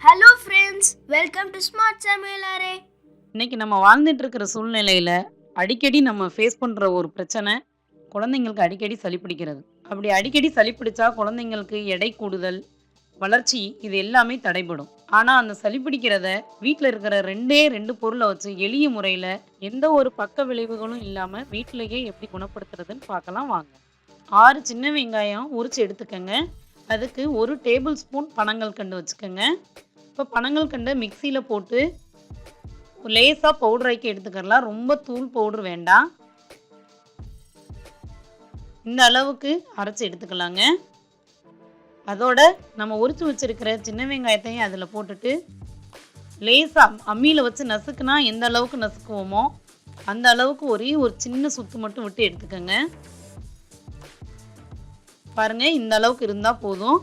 Hello friends, welcome to smart சமையலறை. இன்னைக்கு நம்ம வாழ்ந்துட்டு இருக்கிற சூழ்நிலையில அடிக்கடி நம்ம ஃபேஸ் பண்ற ஒரு பிரச்சனை குழந்தைங்களுக்கு அடிக்கடி சளி பிடிக்கிறது. அப்படி அடிக்கடி சளி பிடிச்சா குழந்தைங்களுக்கு எடை கூடுதல், வளர்ச்சி இது எல்லாமே தடைபடும். ஆனா அந்த சளி பிடிக்கிறத வீட்ல இருக்கிற 2 பொருள வச்சு எளிய முறையில எந்த ஒரு பக்க விளைவுகளும் இல்லாம வீட்டிலேயே எப்படி குணப்படுத்துறதுன்னு பார்க்கலாம் வாங்க. 6 சின்ன வெங்காயம் உரிச்சு எடுத்துக்கங்க. அதுக்கு 1 டேபிள் ஸ்பூன் பனங்கல்கண்டு வச்சுக்கோங்க. இப்போ பனங்கல்கண்டை மிக்சியில போட்டு லேசா பவுடர் ஆக்கி எடுத்துக்கலாம். ரொம்ப தூள் பவுடர் வேண்டாம். இந்த அளவுக்கு அரைச்சி எடுத்துக்கலாங்க. அதோட நம்ம உரிச்சு வச்சிருக்கிற சின்ன வெங்காயத்தையும் அதில் போட்டுட்டு லேசா அம்மியில் வச்சு நசுக்குனா எந்த அளவுக்கு நசுக்குவோமோ அந்த அளவுக்கு ஒரே ஒரு சின்ன சுத்து மட்டும் விட்டு எடுத்துக்கோங்க. பாருங்க, இந்த அளவுக்கு இருந்தால் போதும்.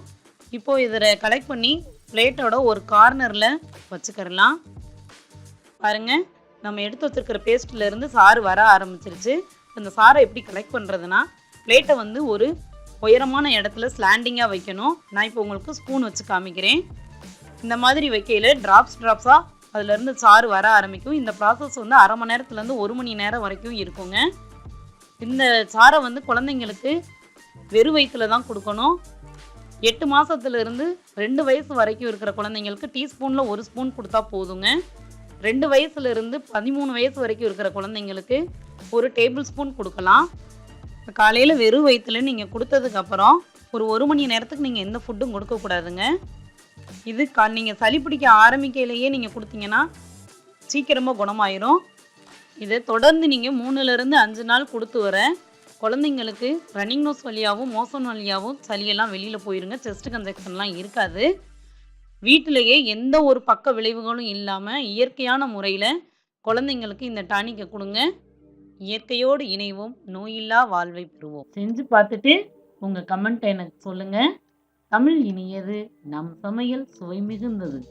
இப்போ இதில் கலெக்ட் பண்ணி பிளேட்டோட ஒரு கார்னரில் வச்சுக்கிறலாம். பாருங்க, நம்ம எடுத்து வச்சிருக்கிற பேஸ்ட்ல இருந்து சாறு வர ஆரம்பிச்சிருச்சு. இந்த சாறை எப்படி கலெக்ட் பண்ணுறதுனா, பிளேட்டை வந்து ஒரு உயரமான இடத்துல ஸ்லாண்டிங்காக வைக்கணும். நான் இப்போ உங்களுக்கு ஸ்பூன் வச்சு காமிக்கிறேன். இந்த மாதிரி வைக்கையில் ட்ராப்ஸாக அதுலேருந்து சாறு வர ஆரம்பிக்கும். இந்த ப்ராசஸ் வந்து அரை மணி நேரத்துலேருந்து 1 மணி நேரம் வரைக்கும் இருக்குங்க. இந்த சாறை வந்து குழந்தைங்களுக்கு வெறும் வயிற்றுல தான் கொடுக்கணும். 8 மாதத்துலேருந்து 2 வயசு வரைக்கும் இருக்கிற குழந்தைங்களுக்கு டீஸ்பூனில் 1 ஸ்பூன் கொடுத்தா போதுங்க. 2 வயசுலேருந்து 13 வயசு வரைக்கும் இருக்கிற குழந்தைங்களுக்கு 1 டேபிள் ஸ்பூன் கொடுக்கலாம். காலையில் வெறும் வயிற்றுல நீங்கள் கொடுத்ததுக்கப்புறம் ஒரு 1 மணி நேரத்துக்கு நீங்கள் எந்த ஃபுட்டும் கொடுக்கக்கூடாதுங்க. இது நீங்கள் சளி பிடிக்க ஆரம்பிக்கையிலேயே நீங்கள் கொடுத்தீங்கன்னா சீக்கிரமாக குணமாயிரும். இதை தொடர்ந்து நீங்கள் 3லேருந்து 5 நாள் கொடுத்து வர குழந்தைங்களுக்கு ரன்னிங் நோஸ் வழியாகவும் மோசன் வழியாகவும் சளியெல்லாம் வெளியில் போயிருங்க. செஸ்ட் கன்ஜெக்ஷன்லாம் இருக்காது. வீட்டிலேயே எந்த ஒரு பக்க விளைவுகளும் இல்லாமல் இயற்கையான முறையில் குழந்தைங்களுக்கு இந்த டானிக்கை கொடுங்க. இயற்கையோடு இணைவோம், நோயில்லா வாழ்வை பெறுவோம். செஞ்சு பார்த்துட்டு உங்கள் கமெண்ட் எனக்கு சொல்லுங்கள். தமிழ் இனியது, நம் சமையல் சுவை மிகுந்தது.